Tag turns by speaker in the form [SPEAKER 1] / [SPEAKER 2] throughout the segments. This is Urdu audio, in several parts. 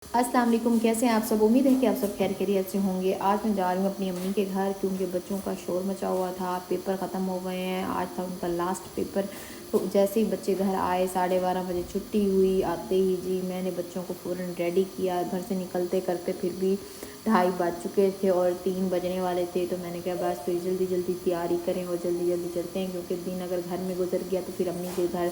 [SPEAKER 1] السلام علیکم، کیسے ہیں آپ سب؟ امید ہے کہ آپ سب خیر خیریت سے ہوں گے۔ آج میں جا رہی ہوں اپنی امی کے گھر کیونکہ بچوں کا شور مچا ہوا تھا، پیپر ختم ہو گئے ہیں، آج تھا ان کا لاسٹ پیپر۔ تو جیسے ہی بچے گھر آئے 12:30 بجے چھٹی ہوئی، آتے ہی جی میں نے بچوں کو فوراً ریڈی کیا۔ گھر سے نکلتے کرتے پھر بھی 2:30 بج چکے تھے اور 3 بجنے والے تھے، تو میں نے کہا بس پھر جلدی جلدی تیاری کریں اور جلدی جلدی چلتے ہیں، کیونکہ دن اگر گھر میں گزر گیا تو پھر امی کے گھر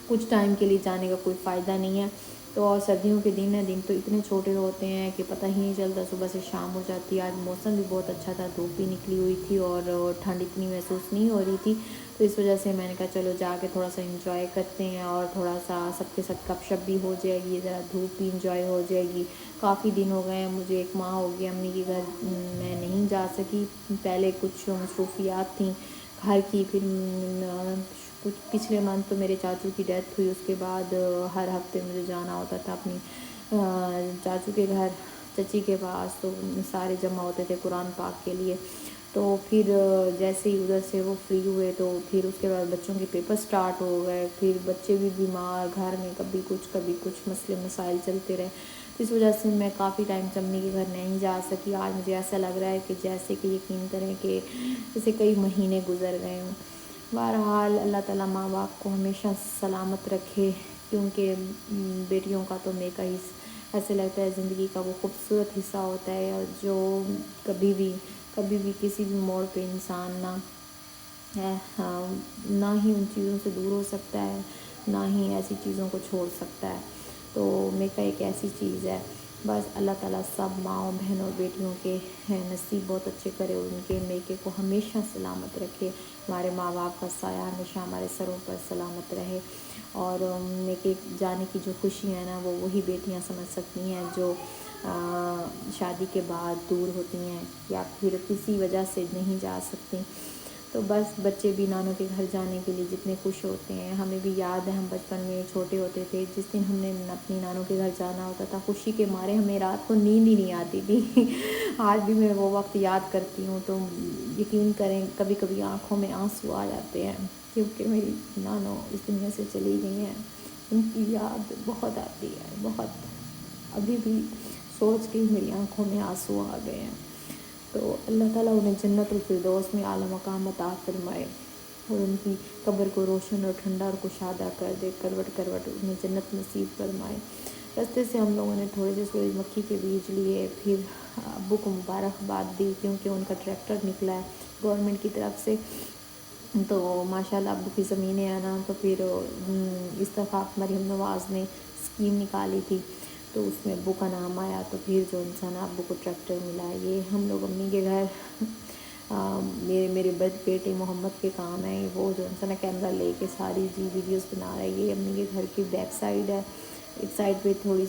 [SPEAKER 1] کچھ ٹائم کے لیے جانے کا کوئی فائدہ نہیں ہے۔ تو اور سردیوں کے دن تو اتنے چھوٹے ہوتے ہیں کہ پتہ ہی نہیں چلتا، صبح سے شام ہو جاتی ہے۔ آج موسم بھی بہت اچھا تھا، دھوپ بھی نکلی ہوئی تھی اور ٹھنڈ اتنی محسوس نہیں ہو رہی تھی، تو اس وجہ سے میں نے کہا چلو جا کے تھوڑا سا انجوائے کرتے ہیں اور تھوڑا سا سب کے ساتھ گپ شپ بھی ہو جائے گی، ذرا دھوپ بھی انجوائے ہو جائے گی۔ کافی دن ہو گئے ہیں، مجھے 1 ماہ ہو گیا امی کے گھر میں نہیں جا سکی۔ پہلے کچھ مصروفیات تھیں گھر کی، پھر کچھ پچھلے منتھ تو میرے چاچو کی ڈیتھ ہوئی، اس کے بعد ہر ہفتے مجھے جانا ہوتا تھا اپنی چاچو کے گھر، چچی کے پاس، تو سارے جمع ہوتے تھے قرآن پاک کے لیے۔ تو پھر جیسے ہی ادھر سے وہ فری ہوئے تو پھر اس کے بعد بچوں کے پیپر سٹارٹ ہو گئے، پھر بچے بھی بیمار، گھر میں کبھی کچھ مسئلے مسائل چلتے رہے، اس وجہ سے میں کافی ٹائم سے امی کے گھر نہیں جا سکی۔ آج مجھے ایسا لگ رہا ہے کہ جیسے کہ یقین کریں کہ جیسے کئی مہینے گزر گئے ہوں۔ بہرحال اللہ تعالیٰ ماں باپ کو ہمیشہ سلامت رکھے، کیونکہ بیٹیوں کا تو میکا ہی ایسے لگتا ہے زندگی کا وہ خوبصورت حصہ ہوتا ہے، اور جو کبھی بھی کسی بھی موڑ پہ انسان نہ ہی ان چیزوں سے دور ہو سکتا ہے، نہ ہی ایسی چیزوں کو چھوڑ سکتا ہے۔ تو میکا ایک ایسی چیز ہے، بس اللہ تعالیٰ سب ماؤں بہنوں بیٹیوں کے نصیب بہت اچھے کرے، اور ان کے میکے کو ہمیشہ سلامت رکھے، ہمارے ماں باپ کا سایہ ہمیشہ ہمارے سروں پر سلامت رہے۔ اور میکے جانے کی جو خوشی ہے نا، وہ وہی بیٹیاں سمجھ سکتی ہیں جو شادی کے بعد دور ہوتی ہیں یا پھر کسی وجہ سے نہیں جا سکتی۔ تو بس بچے بھی نانوں کے گھر جانے کے لیے جتنے خوش ہوتے ہیں، ہمیں بھی یاد ہے ہم بچپن میں چھوٹے ہوتے تھے، جس دن ہم نے اپنی نانوں کے گھر جانا ہوتا تھا، خوشی کے مارے ہمیں رات کو نیند ہی نہیں آتی تھی۔ آج بھی میں وہ وقت یاد کرتی ہوں تو یقین کریں کبھی کبھی آنکھوں میں آنسو آ جاتے ہیں، کیونکہ میری نانوں اس دنیا سے چلی گئی ہیں۔ ان کی یاد بہت آتی ہے، بہت، ابھی بھی سوچ کے میری آنکھوں میں آنسو آ گئے ہیں۔ تو اللہ تعالیٰ انہیں جنت الفردوس میں اعلیٰ مقام عطا فرمائے، اور ان کی قبر کو روشن اور ٹھنڈا اور کشادہ کر دے، کروٹ کروٹ انہیں جنت نصیب فرمائے۔ رستے سے ہم لوگوں نے تھوڑے سے سورج مکھی کے بیج لیے، پھر ابو کو مبارکباد دی کیونکہ ان کا ٹریکٹر نکلا ہے گورنمنٹ کی طرف سے، تو ماشاءاللہ ابو کی زمینیں ہیں نا، تو پھر استفاق مریم نواز نے اسکیم نکالی تھی، تو اس میں ابو کا نام آیا، تو پھر جو انسان ابو کو ٹریکٹر ملا۔ یہ ہم لوگ امی کے گھر میرے بیٹے محمد کے کام ہے، وہ جو انسان کیمرہ لے کے ساری ویڈیوز بنا رہا ہے۔ یہ امی کے گھر کی بیک سائڈ ہے، ایک سائڈ پہ تھوڑی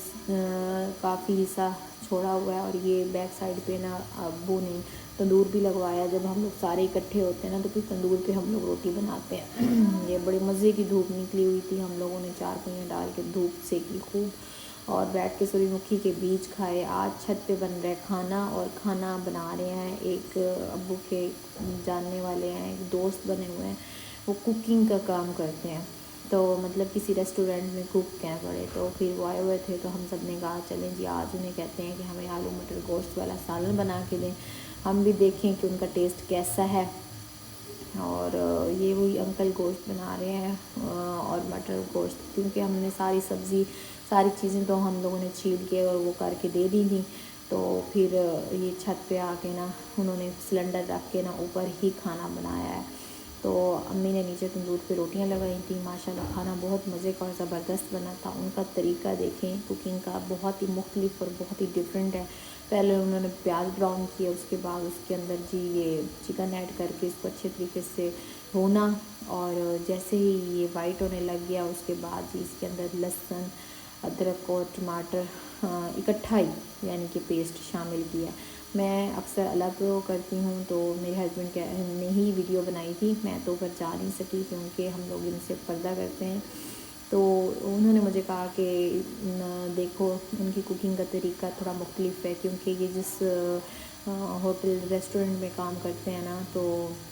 [SPEAKER 1] کافی حصہ چھوڑا ہوا ہے، اور یہ بیک سائڈ پہ نا ابو نے تندور بھی لگوایا۔ جب ہم لوگ سارے اکٹھے ہوتے ہیں نا تو پھر تندور پہ ہم لوگ روٹی بناتے ہیں۔ یہ بڑے مزے کی دھوپ نکلی ہوئی تھی، ہم لوگوں نے 4 پہیے ڈال کے دھوپ سیکی خوب، اور بیٹھ کے سورج مکھی کے بیج کھائے۔ آج چھت پہ بن رہا ہے کھانا، اور کھانا بنا رہے ہیں ایک ابو کے جاننے والے ہیں، ایک دوست بنے ہوئے ہیں، وہ کوکنگ کا کام کرتے ہیں، تو مطلب کسی ریسٹورینٹ میں کوک ہیں بڑے، تو پھر وہ آئے ہوئے تھے، تو ہم سب نے کہا چلیں جی آج انہیں کہتے ہیں کہ ہمیں آلو مٹر گوشت والا سالن بنا کے دیں، ہم بھی دیکھیں کہ ان کا ٹیسٹ کیسا ہے۔ اور یہ وہی انکل گوشت بنا رہے ہیں اور مٹر گوشت، کیونکہ ہم نے ساری سبزی ساری چیزیں تو ہم لوگوں نے چھیل کے اور وہ کر کے دے دی تھیں، تو پھر یہ چھت پہ آ کے نا انہوں نے سلنڈر رکھ کے نا اوپر ہی کھانا بنایا ہے، تو امی نے نیچے تندور پہ روٹیاں لگائی تھیں۔ ماشاءاللہ کھانا بہت مزے کا اور زبردست بنا تھا۔ ان کا طریقہ دیکھیں کوکنگ کا، بہت ہی مختلف اور بہت ہی ڈیفرنٹ ہے۔ پہلے انہوں نے پیاز براؤن کیا، اس کے بعد اس کے اندر جی یہ چکن ایڈ کر کے اس کو اچھے طریقے سے بھونا، اور جیسے ہی یہ وائٹ ہونے لگ گیا اس کے بعد جی اس کے اندر لہسن ادرک اور ٹماٹر اکٹھا ہی یعنی کہ پیسٹ شامل کیا۔ میں اکثر الگ کرتی ہوں، تو میرے ہسبینڈ نے ہی ویڈیو بنائی تھی، میں تو اوپر جا نہیں سکی کیونکہ ہم لوگ ان سے پردہ کرتے ہیں، تو انہوں نے مجھے کہا کہ دیکھو ان کی کوکنگ کا طریقہ تھوڑا مختلف ہے، کیونکہ یہ جس ہوٹل ریسٹورنٹ میں کام کرتے ہیں نا، تو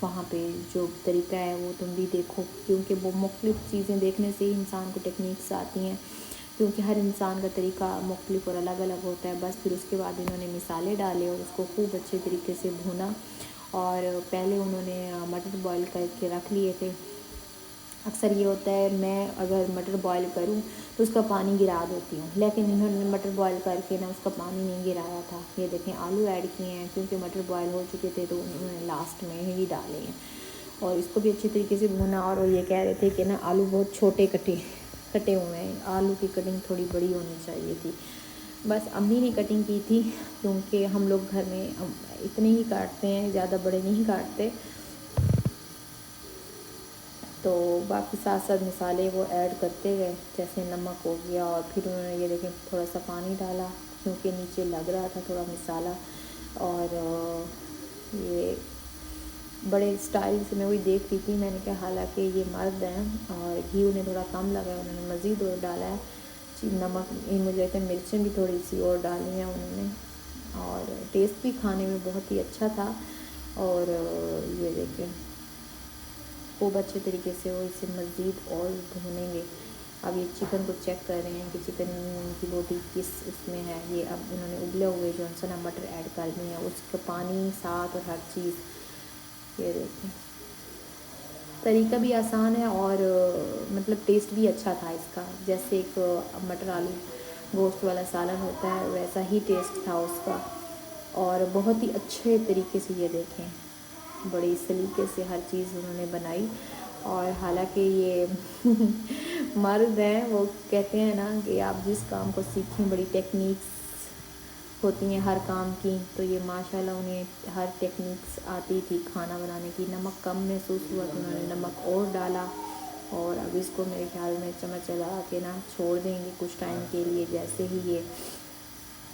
[SPEAKER 1] وہاں پہ جو طریقہ ہے وہ تم بھی دیکھو، کیونکہ وہ مختلف چیزیں دیکھنے سے ہی انسان کو ٹیکنیکس آتی ہیں۔ کیونکہ ہر انسان کا طریقہ مختلف اور الگ الگ ہوتا ہے. بس پھر اس کے بعد انہوں نے مسالے ڈالے اور اس کو خوب اچھے طریقے سے بھونا. اور پہلے انہوں نے مٹر بوائل کر کے رکھ لیے تھے. اکثر یہ ہوتا ہے میں اگر مٹر بوائل کروں تو اس کا پانی گرا دیتی ہوں، لیکن انہوں نے مٹر بوائل کر کے نا اس کا پانی نہیں گرایا تھا. یہ دیکھیں آلو ایڈ کیے ہیں کیونکہ مٹر بوائل ہو چکے تھے تو انہوں نے لاسٹ میں ہی ڈالے ہیں. اور اس کو بھی اچھی طریقے سے بھونا. اور یہ کہہ رہے تھے کہ نا آلو بہت چھوٹے کٹے ہوئے ہیں، آلو کی کٹنگ تھوڑی بڑی ہونی چاہیے تھی. بس امی نے کٹنگ کی تھی کیونکہ ہم لوگ گھر میں اتنے ہی کاٹتے ہیں، زیادہ بڑے نہیں کاٹتے. تو باقی ساتھ ساتھ مسالے وہ ایڈ کرتے گئے، جیسے نمک ہو گیا. اور پھر انہوں نے یہ دیکھیں تھوڑا سا پانی ڈالا کیونکہ نیچے لگ رہا تھا تھوڑا مسالہ. اور یہ بڑے اسٹائل سے میں وہی دیکھ رہی تھی. میں نے کہا حالانکہ یہ مرد ہیں اور گھی انہیں تھوڑا کم لگا ہے، انہوں نے مزید اور ڈالا ہے. نمک مجھے لگتا ہے مرچیں بھی تھوڑی سی اور ڈالی ہیں انہوں نے. اور ٹیسٹ بھی کھانے میں بہت ہی اچھا تھا. اور یہ دیکھیں خوب اچھے طریقے سے وہ اسے مزید اور بھونیں گے. اب یہ چکن کو چیک کر رہے ہیں کہ چکن کی بوٹی کس اس میں ہے. یہ اب انہوں نے ابلے ہوئے جو ہے نا مٹر ایڈ کر دیے ہیں، اس کا پانی ساتھ اور ہر چیز. یہ دیکھیں طریقہ بھی آسان ہے اور مطلب ٹیسٹ بھی اچھا تھا اس کا. جیسے ایک مٹر آلو گوشت والا سالن ہوتا ہے ویسا ہی ٹیسٹ تھا اس کا. اور بہت ہی اچھے طریقے سے یہ دیکھیں بڑی سلیقے سے ہر چیز انہوں نے بنائی. اور حالانکہ یہ مرد ہیں، وہ کہتے ہیں نا کہ آپ جس کام کو سیکھیں بڑی ٹیکنیکس ہوتی ہیں ہر کام کی. تو یہ ماشاءاللہ انہیں ہر ٹیکنیکس آتی تھی کھانا بنانے کی. نمک کم محسوس ہوا تو انہوں نے نمک اور ڈالا. اور اب اس کو میرے خیال میں چمچ چلا کے نا چھوڑ دیں گے کچھ ٹائم کے لیے. جیسے ہی یہ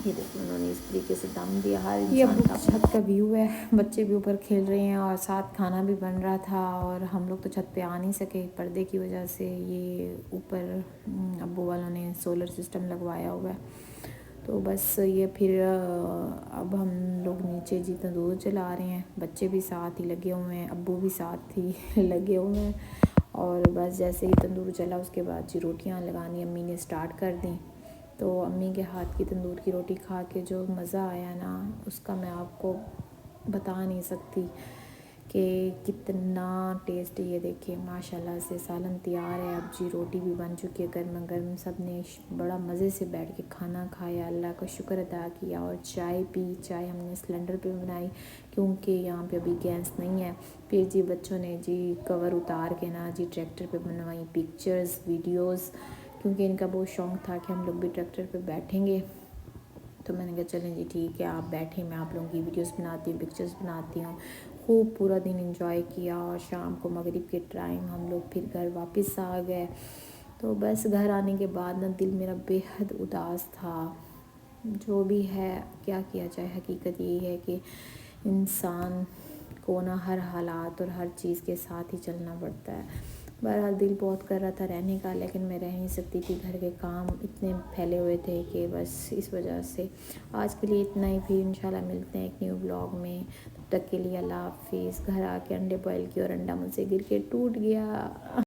[SPEAKER 1] دیکھو انہوں نے اس طریقے سے دم دیا. ہر انسان کا چھت کا ویو ہے، بچے بھی اوپر کھیل رہے ہیں اور ساتھ کھانا بھی بن رہا تھا. اور ہم لوگ تو چھت پہ آ نہیں سکے پردے کی وجہ سے. یہ اوپر ابو والوں نے سولر سسٹم لگوایا ہوا ہے. تو بس یہ پھر اب ہم لوگ نیچے جی تندور چلا رہے ہیں، بچے بھی ساتھ ہی لگے ہوئے ہیں، ابو بھی ساتھ ہی لگے ہوئے ہیں. اور بس جیسے ہی تندور چلا اس کے بعد جی روٹیاں لگانی امی نے سٹارٹ کر دیں. تو امی کے ہاتھ کی تندور کی روٹی کھا کے جو مزہ آیا نا اس کا میں آپ کو بتا نہیں سکتی کہ کتنا ٹیسٹ. یہ دیکھیں ماشاءاللہ سے سالن تیار ہے. اب جی روٹی بھی بن چکی ہے گرما گرم. سب نے بڑا مزے سے بیٹھ کے کھانا کھایا، اللہ کا شکر ادا کیا. اور چائے پی. چائے ہم نے سلنڈر پہ بنائی کیونکہ یہاں پہ ابھی گیس نہیں ہے. پھر جی بچوں نے جی کور اتار کے نا جی ٹریکٹر پہ بنوائی پکچرز ویڈیوز، کیونکہ ان کا بہت شوق تھا کہ ہم لوگ بھی ٹریکٹر پہ بیٹھیں گے. تو میں نے کہا چلیں جی ٹھیک ہے آپ بیٹھیں، میں آپ لوگوں کی ویڈیوز بناتی ہوں پکچرز بناتی ہوں. خوب پورا دن انجوائے کیا. اور شام کو مغرب کے ٹائم ہم لوگ پھر گھر واپس آ گئے. تو بس گھر آنے کے بعد نا دل میرا بے حد اداس تھا. جو بھی ہے کیا کیا جائے، حقیقت یہی ہے کہ انسان کو نا ہر حالات اور ہر چیز کے ساتھ ہی چلنا پڑتا ہے. بہرحال دل بہت کر رہا تھا رہنے کا، لیکن میں رہ نہیں سکتی تھی. گھر کے کام اتنے پھیلے ہوئے تھے کہ بس اس وجہ سے آج کے لیے اتنا ہی. پھر انشاءاللہ ملتے ہیں ایک نیو بلاگ میں. تب تک کے لیے اللہ حافظ. گھر آ کے انڈے بوائل کیے اور انڈا مجھ سے گر کے ٹوٹ گیا.